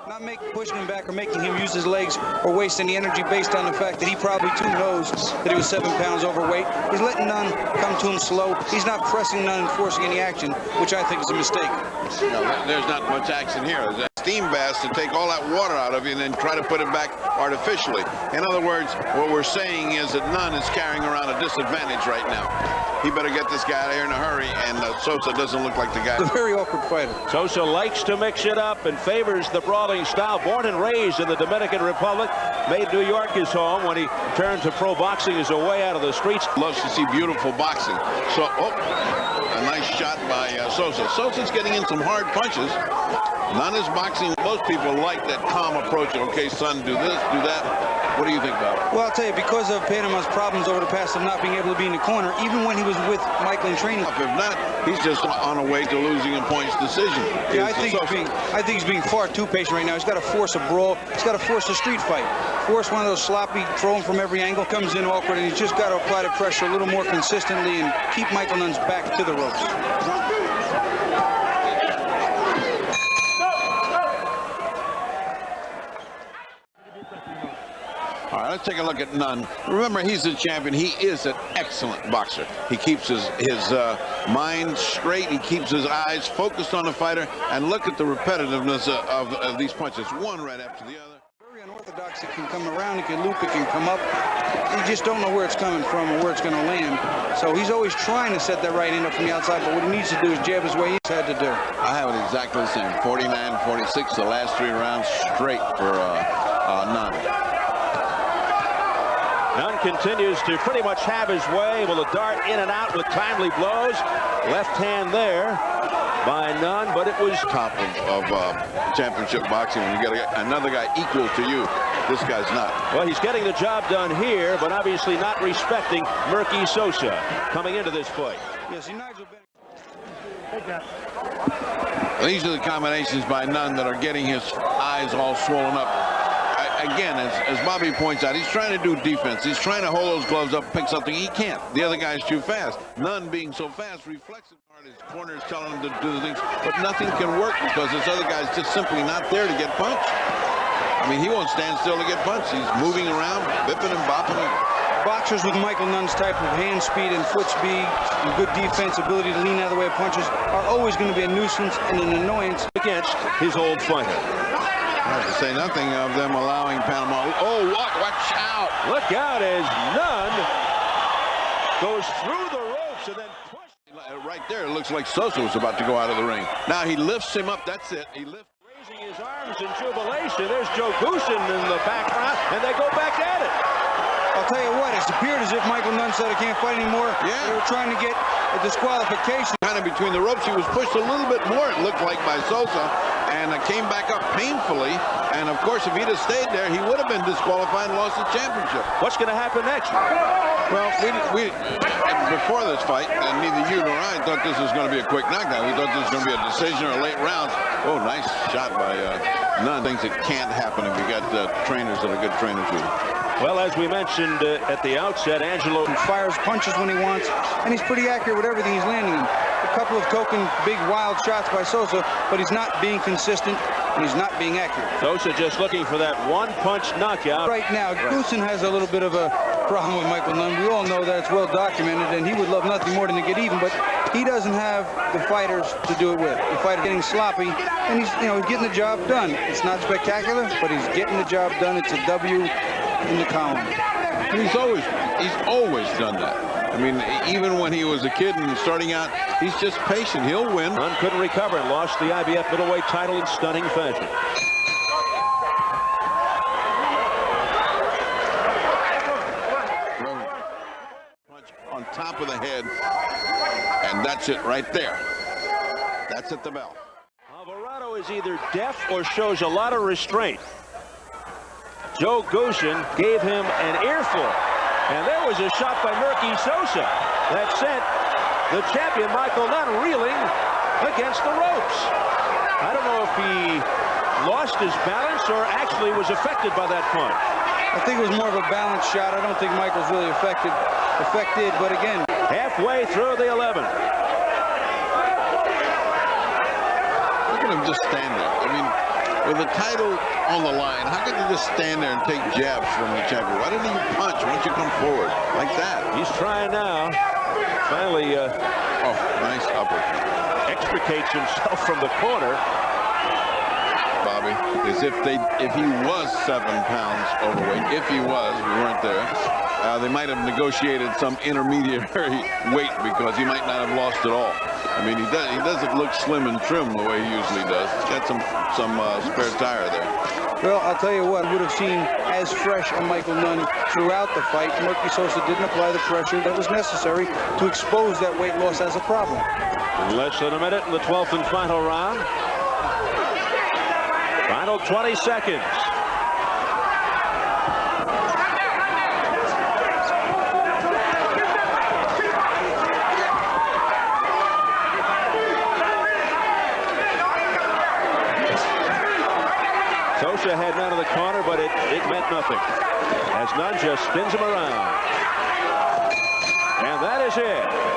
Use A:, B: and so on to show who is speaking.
A: Not pushing him back or making him use his legs or waste any energy based on the fact that he probably too knows that he was 7 pounds overweight. He's letting Nunn come to him slow. He's not pressing Nunn and forcing any action, which I think is a mistake.
B: No, there's not much action here. There's a steam bath to take all that water out of you and then try to put it back artificially. In other words, what we're saying is that Nunn is carrying around a disadvantage right now. He better get this guy out of here in a hurry, and Sosa doesn't look like the guy.
A: He's a very awkward fighter.
C: Sosa likes to mix it up and favors the brawling style. Born and raised in the Dominican Republic, made New York his home. When he turned to pro boxing as a way out of the streets.
B: Loves to see beautiful boxing. So, a nice shot by Sosa. Sosa's getting in some hard punches. None is boxing. Most people like that calm approach. Okay, son, do this, do that. What do you think about it?
A: Well, I'll tell you, because of Panama's problems over the past of not being able to be in the corner, even when he was with Michael in training.
B: If not, he's just on a way to losing a points decision.
A: Yeah, I think he's being far too patient right now. He's got to force a brawl. He's got to force a street fight. Force one of those sloppy, throw him from every angle, comes in awkward, and he's just got to apply the pressure a little more consistently and keep Michael Nunn's back to the ropes.
B: All right, let's take a look at Nunn. Remember, he's the champion. He is an excellent boxer. He keeps his mind straight. He keeps his eyes focused on the fighter. And look at the repetitiveness of these punches, one right after the other.
A: Very unorthodox. It can come around, it can loop, it can come up. You just don't know where it's coming from or where it's going to land. So he's always trying to set that right hand up from the outside, but what he needs to do is jab his way in. He's had to do.
B: I have it exactly the same. 49-46, the last 3 rounds straight for Nunn.
C: Nunn continues to pretty much have his way, able to dart in and out with timely blows. Left hand there by Nunn, but it was
B: top of championship boxing when you get another guy equal to you. This guy's not.
C: Well, he's getting the job done here, but obviously not respecting Merqui Sosa coming into this fight.
A: Yes, Nigel.
B: These are the combinations by Nunn that are getting his eyes all swollen up. Again, as Bobby points out, he's trying to do defense. He's trying to hold those gloves up, pick something. He can't. The other guy's too fast. Nunn being so fast reflects it hard. His corner is telling him to do the things, but nothing can work because this other guy's just simply not there to get punched. I mean, he won't stand still to get punched. He's moving around, bipping and bopping.
A: Boxers with Michael Nunn's type of hand speed and foot speed and good defense, ability to lean out of the way of punches are always going to be a nuisance and an annoyance
C: against his old fighter.
B: To say nothing of them allowing Panama. Oh, watch out!
C: Look out as Nunn goes through the ropes and then pushes.
B: Right there, it looks like Sosa was about to go out of the ring. Now he lifts him up. That's it. He lifts.
C: Raising his arms in jubilation. There's Joe Goosen in the background, and they go back at it.
A: I'll tell you what, it appeared as if Michael Nunn said, I can't fight anymore.
B: Yeah.
A: They were trying to get a disqualification.
B: Kind of between the ropes, he was pushed a little bit more, it looked like, by Sosa, and came back up painfully. And of course, if he'd have stayed there, he would have been disqualified and lost the championship.
C: What's going to happen next?
B: Well, we before this fight, neither you nor I thought this was going to be a quick knockdown. We thought this was going to be a decision or late rounds. Oh, nice shot by Nunn. Things that can't happen if you got trainers that are good trainers with you.
C: Well, as we mentioned at the outset, Angelo
A: fires punches when he wants, and he's pretty accurate with everything he's landing in. A couple of token big wild shots by Sosa, but he's not being consistent and he's not being accurate.
C: Sosa just looking for that one-punch knockout.
A: Right now, Goosen has a little bit of a problem with Michael Nunn. We all know that it's well documented, and he would love nothing more than to get even, but he doesn't have the fighters to do it with. The fighter getting sloppy, and he's getting the job done. It's not spectacular, but he's getting the job done. It's a W in the column.
B: And he's always done that. I mean, even when he was a kid and starting out, he's just patient. He'll win.
C: Nunn couldn't recover and lost the IBF Middleweight Title in stunning fashion.
B: Punch on top of the head, and that's it right there. That's at the bell.
C: Alvarado is either deaf or shows a lot of restraint. Joe Goosen gave him an earful, and there was a shot by Merqui Sosa that sent the champion Michael Nunn reeling against the ropes. I don't know if he lost his balance or actually was affected by that punch.
A: I think it was more of a balanced shot. I don't think Michael's really affected, but again,
C: halfway through the 11th.
B: Look at him just stand there. I mean, with the title on the line, how could you just stand there and take jabs from the champion? Why didn't you punch once you come forward like that?
C: He's trying now. Finally,
B: oh, nice upper.
C: Extricates himself from the corner.
B: Bobby, as if he was 7 pounds overweight, if he was, we weren't there, they might have negotiated some intermediary weight because he might not have lost it all. I mean, he doesn't look slim and trim the way he usually does. He's got some spare tire there.
A: Well, I'll tell you what, would have seen as fresh a Michael Nunn throughout the fight. Merqui Sosa didn't apply the pressure that was necessary to expose that weight loss as a problem.
C: Less than a minute in the 12th and final round. Final 20 seconds. Sosa had none of the corner, but it meant nothing as Nunn just spins him around. And that is it.